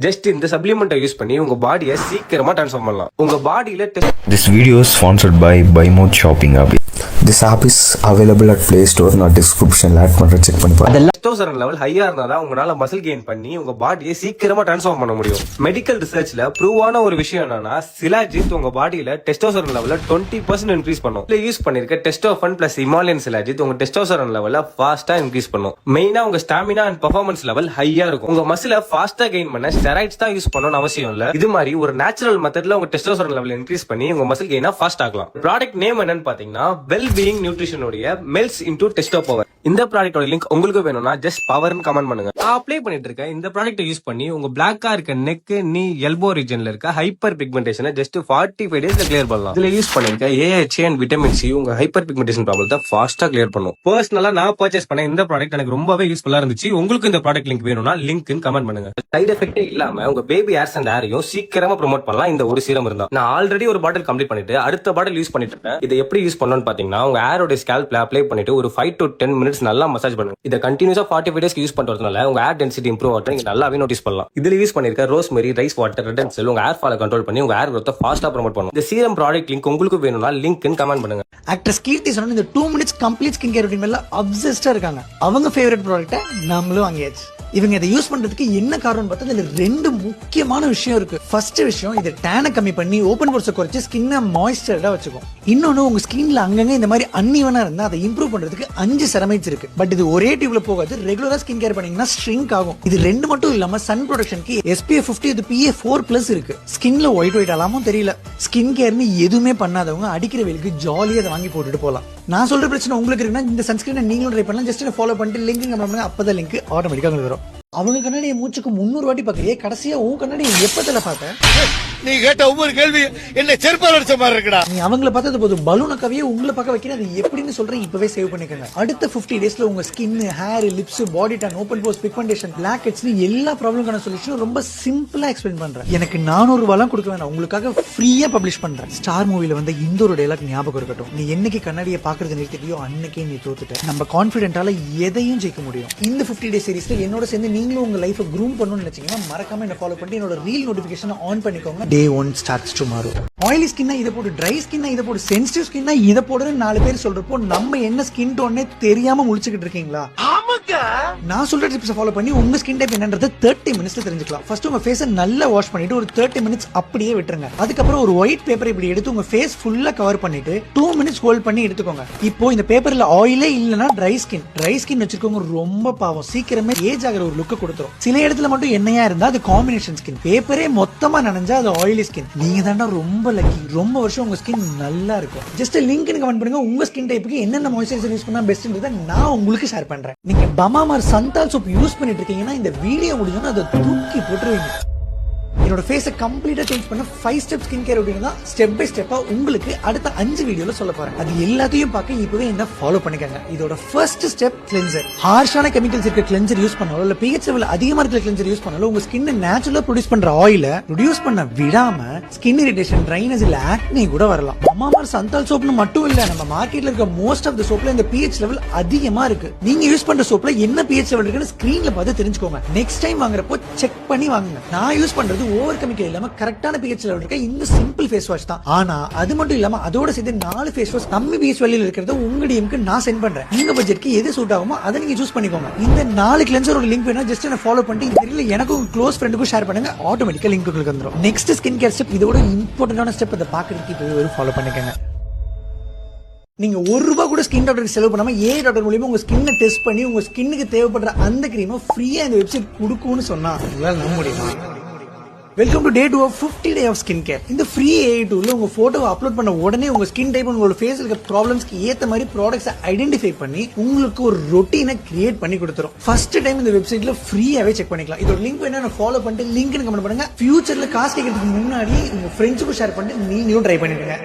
Just இந்த சப்ளிமெண்ட்டை use பண்ணி உங்க பாடியை சீக்கிரமா ட்ரான்ஸ்ஃபார்ம் பண்ணலாம். உங்க பாடியில This video is sponsored by BuyMode Shopping app. This app is available at Play Store, not description. Add பண்ண செக் பண்ணி பாருங்க. டெஸ்டோஸ்டெரான் லெவல் ஹையா இருந்தாதான் உங்களால மசில் கெயின் பண்ணி உங்க பாடியை சீக்கிரமா ட்ரான்ஸ்ஃபார்ம் பண்ண முடியும். மெடிக்கல் ரிசர்ச்ல ப்ரூவான ஒரு விஷயம் என்னன்னா சிலாஜித் உங்க பாடியில டெஸ்டோஸ்டெரான் லெவல 20% இன்க்ரீஸ் பண்ணும். இதுல யூஸ் பண்ணிருக்க டெஸ்டோஃபன் பிளஸ் ஹிமாலயன் சிலாஜித் உங்க டெஸ்டோஸ்டெரான் லெவல ஃபாஸ்டா இன்க்ரீஸ் பண்ணும். மெயினா உங்க ஸ்டாமினா அண்ட் பெர்ஃபார்மன்ஸ் லெவல் ஹையா இருக்கும். உங்க மசில ஃபாஸ்டா கெயின் பண்ண ஸ்டெராய்ட்ஸ் தான் யூஸ் பண்ணணும்னு அவசியம் இல்ல. இது மாதிரி ஒரு நேச்சுரல் மெத்தட்ல உங்க டெஸ்டோஸ்டெரான் லெவல் இன்க்ரீஸ் பண்ணி உங்க மசில் கெயினா ஃபாஸ்ட் ஆகலாம். ப்ராடக்ட் நேம் என்னன்னு பாத்தீங்கன்னா வெல் பீயிங் நியூட்ரிஷன் உடைய மெல்ஸ் இன்டு டெஸ்டோ பவர். இந்த ப்ராடக்டோட லிங்க் உங்களுக்கு வேணும்னா ஜஸ்ட் பவர்னு கமெண்ட் பண்ணுங்க. நான் அப்ளை பண்ணிட்டு இருக்கேன் இந்த ப்ராடக்ட் யூஸ் பண்ணி உங்க பிளாக்கா இருக்க நெக், நீ, எல்போ ரீஜன்ல இருக்க ஹைப்பர் பிக்மெண்டேஷனை ஜஸ்ட் 45 டேஸ்ல கிளியர் பண்ணலாம். இதுல யூஸ் பண்ணிருக்க AHA அண்ட் விட்டமின் C உங்க ஹைப்பர் பிக்மெண்டேஷன் ப்ராப்ளத்தை ஃபாஸ்டா கிளியர் பண்ணும். பர்சனலா நான் பர்ச்சேஸ் பண்ண இந்த ப்ராடக்ட் எனக்கு ரொம்பவே யூஸ்ஃபுல்லா இருந்துச்சு. உங்களுக்கு இந்த ப்ராடக்ட் லிங்க் வேணும்னா லிங்க் கமெண்ட் பண்ணுங்க. சைடு எஃபெக்டே இல்லாம உங்க பேபி ஹேர்ஸ் அண்ட் ஹேரையும் சீக்கிரமா ப்ரோமோட் பண்ணலாம் இந்த ஒரு சீரம் இருந்தா. நான் ஆல்ரெடி ஒரு பாட்டில் கம்ப்ளீட் பண்ணிட்டு அடுத்த பாட்டில் யூஸ் பண்ணிட்டு இருக்கேன். இதை எப்படி யூஸ் பண்ணணும்னு பாத்தீங்கன்னா உங்க ஹேரோட ஸ்கேல்ப்ல அப்ளை பண்ணிட்டு ஒரு 5 to 10 மினிட்ஸ் நல்லா மசாஜ் பண்ணுங்க. இதை கண்டினியூஸா 45 டேஸ்க்கு யூஸ் பண்றதுனால உங்க ஹேர் டென்சிட்டி இம்ப்ரூவ் ஆகும். நீங்க நல்லாவே நோட்டீஸ் பண்ணலாம். இதுல யூஸ் பண்ணிருக்க rosemary, rice water, red and cell உங்க ஹேர் ஃபாலை கண்ட்ரோல் பண்ணி உங்க ஹேர் growth ஃபாஸ்டா ப்ரோமோட் பண்ணும். இந்த சீரம் ப்ராடக்ட் லிங்க் உங்களுக்கு வேணும்னா லிங்க் கமெண்ட் பண்ணுங்க. ஆக்ட்ரஸ் கீர்த்தி சொன்ன இந்த 2 minutes complete skin care routine மேல அப்சஸ்டா இருக்காங்க. அவங்க ஃபேவரட் ப்ராடக்ட்டை நாமளும் வாங்கியாச்சு. இவங்க இதை யூஸ் பண்றதுக்கு என்ன காரணம் பார்த்தா இதுல 2 முக்கியமான விஷயம் இருக்கு. ஃபர்ஸ்ட் விஷயம், இது டேனை கம்மி பண்ணி ஓபன் போர்ஸை குறைச்சு ஸ்கின்னை மாய்ஸ்சர்டா வச்சுக்கும். இன்னொன்னு, உங்க ஸ்கின்ல அங்கங்க இந்த மாதிரி அன்இவனா இருந்தா அதை இம்ப்ரூவ் பண்றதுக்கு 5 செரமைட்ஸ் இருக்கு. பட் இது ஒரே டியூப்ல போகாது. ரெகுலரா ஸ்கின் கேர் பண்ணீங்கன்னா ஷ்ரிங்க் ஆகும். இது 2 மட்டும் இல்லாம சன் ப்ரொடெக்ஷனுக்கு SPF 50 இது PA4+ இருக்கு. ஸ்கின்ல ஒயிட் ஆலாமும் தெரியல. ஸ்கின் கேர்னு எதுவுமே பண்ணாதவங்க அடிக்கிற வெயிலுக்கு ஜாலியா அதை வாங்கி போட்டுட்டு போலாம். நான் சொல்ற பிரச்சனை உங்களுக்கு இருக்குன்னா இந்த சன்ஸ்கிரீனை நீங்களும் ட்ரை பண்ணலாம். ஜஸ்ட் ஃபாலோ பண்ணிட்டு லிங்க் கமெண்ட் பண்ணுங்க. அப்பதான் லிங்க் ஆட்டோமேட்டிக்கா உங்களுக்கு வரும். அவங்க கண்ணாடியை மூச்சுக்கு 300 வாட்டி பார்க்கலையே, கடைசியா உன் கண்ணாடியை எப்பத்துல பார்த்த? நீ கேட்ட ஒவ்வொரு கேள்வி என்ன செருப்பால் அடிச்ச மாதிரி இருக்குடா. நீ அவங்கள பார்த்தது போதும், பலூன கவியே உங்களை பார்க்க வைக்கிறேன். அது எப்படின்னு சொல்றேன், இப்பவே சேவ் பண்ணிக்கோங்க. அடுத்த 50 டேஸ்ல உங்க skin, hair, lips, body tan, open pores, pigmentation, black ஹெட்ஸ்னு எல்லா ப்ராப்ளம்கான சொல்யூஷன் ரொம்ப சிம்பிளா எக்ஸ்பிளைன் பண்றேன். எனக்கு 400 ரூபாய்லாம் கொடுக்க வேணாம், உங்களுக்காக ஃப்ரீயா பப்ளிஷ் பண்றேன். ஸ்டார் மூவில வந்து இந்த ஒரு டைலாக் ஞாபகம் இருக்கட்டும், நீ என்னைக்கு கண்ணாடியை பாக்குறது நிறுத்திட்டியோ அன்னைக்கே நீ தோத்துட்ட. நம்ம கான்பிடென்ட்டால எதையும் ஜெயிக்க முடியும். இந்த 50 டே சீரிஸ்ல என்னோட சேர்ந்து நீங்களும் உங்க லைஃப் க்ரூம் பண்ணணும்னு நினைச்சீங்கன்னா மறக்காம என்ன ஃபாலோ பண்ணி என்னோட ரீல் நோட்டிபிகேஷன் ஆன் பண்ணிக்கோங்க. Day 1 starts tomorrow. ஆயிலி ஸ்கின்னா இதை போடு, ட்ரை ஸ்கின்னா இதை போடு, சென்சிட்டிவ் ஸ்கின்னா இதை போடுன்னு 4 பேர் சொல்றப்போ நம்ம என்ன ஸ்கின் டோன்னே தெரியாம முழிச்சுக்கிட்டு இருக்கீங்களா? நான் சொல்ற டிப்ஸ் ஃபாலோ பண்ணி உங்க ஸ்கின் டைப் என்னன்றது 30 மினிட்ஸ்ல தெரிஞ்சுக்கலாம். ஃபர்ஸ்ட் உங்க ஃபேஸை நல்லா வாஷ் பண்ணிட்டு ஒரு 30 மினிட்ஸ் அப்படியே விட்டுருங்க. அதுக்கப்புறம் ஒரு ஒயிட் பேப்பர் இப்படி எடுத்து உங்க ஃபேஸ் ஃபுல்லா கவர் பண்ணிட்டு 2 மினிட்ஸ் ஹோல்ட் பண்ணி எடுத்துக்கோங்க. இப்போ இந்த பேப்பர்ல ஆயிலே இல்லனா ட்ரை ஸ்கின் வச்சிருக்கவங்க ரொம்ப பாவம், சீக்கிரமே ஏஜ் ஆகிற ஒரு லுக் கொடுத்துரும். சில இடத்துல மட்டும் எண்ணெயா இருந்தா அது காம்பினேஷன் ஸ்கின், பேப்பரே மொத்தமா நனைஞ்சா அது ஆயிலி ஸ்கின். நீங்க தாண்டா ரொம்ப லக்கி, ரொம்ப வருஷம் உங்க ஸ்கின் நல்லா இருக்கும். ஜஸ்ட் லிங்க் கமெண்ட் பண்ணுங்க. உங்க ஸ்கின் டைப்புக்கு என்னென்ன மாய்ஸ்சரைசர் யூஸ் பண்ணா பெஸ்ட்ன்றதை நான் உங்களுக்கு ஷேர் பண்றேன். நீங்க பமாமார் சந்தால் சோப் யூஸ் பண்ணிட்டு இருக்கீங்கன்னா இந்த வீடியோ முடிஞ்சோன்னா அதை தூக்கி போட்டுருவீங்க. என்னோட ஃபேஸை கம்ப்ளீட்டா சேஞ்ச் பண்ண 5 ஸ்டெப் ஸ்கின் கேர் ரொட்டீன் தான் ஸ்டெப் பை ஸ்டெப்பா உங்களுக்கு அடுத்த 5 வீடியோல சொல்ல போறேன். அது எல்லாத்தையும் பார்க்க இப்பவே என்ன ஃபாலோ பண்ணிக்கங்க. இதோட ஃபர்ஸ்ட் ஸ்டெப் கிளென்சர். ஹார்ஷான கெமிக்கல்ஸ் இருக்க கிளென்சர் யூஸ் பண்ணாலோ இல்ல pH லெவல் அதிகமா இருக்கிற கிளென்சர் யூஸ் பண்ணாலோ உங்க ஸ்கின் நேச்சுரலா ப்ரொடியூஸ் பண்ற ஆயிலை ப்ரொடியூஸ் பண்ண விடாம ஸ்கின் இரிட்டேஷன், ட்ரைனஸ் இல்ல ஆக்னி கூட வரலாம். மமாமார் சந்தால் சோப்னு மட்டும் இல்ல, நம்ம மார்க்கெட்ல இருக்க மோஸ்ட் ஆஃப் த சோப்ல இந்த pH லெவல் அதிகமா இருக்கு. நீங்க யூஸ் பண்ற சோப்ல என்ன pH லெவல் இருக்குன்னு ஸ்கிரீன்ல பார்த்து தெரிஞ்சுக்கோங்க. நெக்ஸ்ட் டைம் வாங்குறப்போ செக் பண்ணி வாங்குங்க. நான் யூஸ் பண்றது ஓவர் கெமிக்கல் இல்லாம கரெக்டான pH லெவல் இருக்க இந்த சிம்பிள் ஃபேஸ் வாஷ் தான். ஆனா அது மட்டும் இல்லாம அதோட சேர்த்து 4 ஃபேஸ் வாஷ் கம்மி pH வேல்யூல இருக்கிறத உங்க டிஎம்க்கு நான் சென்ட் பண்றேன். உங்க பட்ஜெட்க்கு எது சூட் ஆகுமோ அதை நீங்க சூஸ் பண்ணிக்கோங்க. இந்த 4 கிளென்சரோட லிங்க் வேணா ஜஸ்ட் என்ன ஃபாலோ பண்ணிட்டு இந்த ரீல்ல எனக்கும் க்ளோஸ் ஃப்ரெண்டுக்கும் ஷேர் பண்ணுங்க. ஆட்டோமேட்டிக்கா லிங்க் உங்களுக்கு வந்துரும். நெக்ஸ்ட் ஸ்கின் கேர் ஸ்டெப், இதோட இம்பார்ட்டன்டான ஸ்டெப், அதை பாக்குறதுக்கு இப்பவே ஒரு ஃபாலோ பண்ணிக்கங்க. நீங்க ₹1 கூட ஸ்கின் டாக்டருக்கு செலவு பண்ணாம டாக்டர் மூலமா உங்க ஸ்கின்னை டெஸ்ட் பண்ணி உங்க ஸ்கின்னுக்கு தேவைப்படுற அந்த கிரீமை ஃப்ரீயா இந்த வெப்சைட் கொடுக்கும்னு சொன்னா உங்களால நம்ப முடியுமா? Welcome to day 2 of 50 day of skin care. இந்த ஃப்ரீ AI டூல்ல உங்க போட்டோவை அப்லோட் பண்ண உடனே உங்க ஸ்கின் டைப் உங்களோட ஃபேஸ் இருக்க ப்ராப்ளம்ஸ்க்கு ஏத்த மாதிரி ப்ராடக்ட்ஸை ஐடென்டிஃபை பண்ணி உங்களுக்கு ஒரு ரொட்டீனை கிரியேட் பண்ணி கொடுத்துரும். ஃபர்ஸ்ட் டைம் இந்த வெப்சைட்ல ஃப்ரீயாவே செக் பண்ணிக்கலாம். இதோட லிங்க் வேணா ஃபாலோ பண்ணிட்டு லிங்க் கமெண்ட் பண்ணுங்க. ஃபியூச்சர்ல காசு கேட்கறதுக்கு முன்னாடி உங்க ஃப்ரெண்ட்ஸுக்கும் ஷேர் பண்ணிட்டு நீங்களும் ட்ரை பண்ணிடுங்க.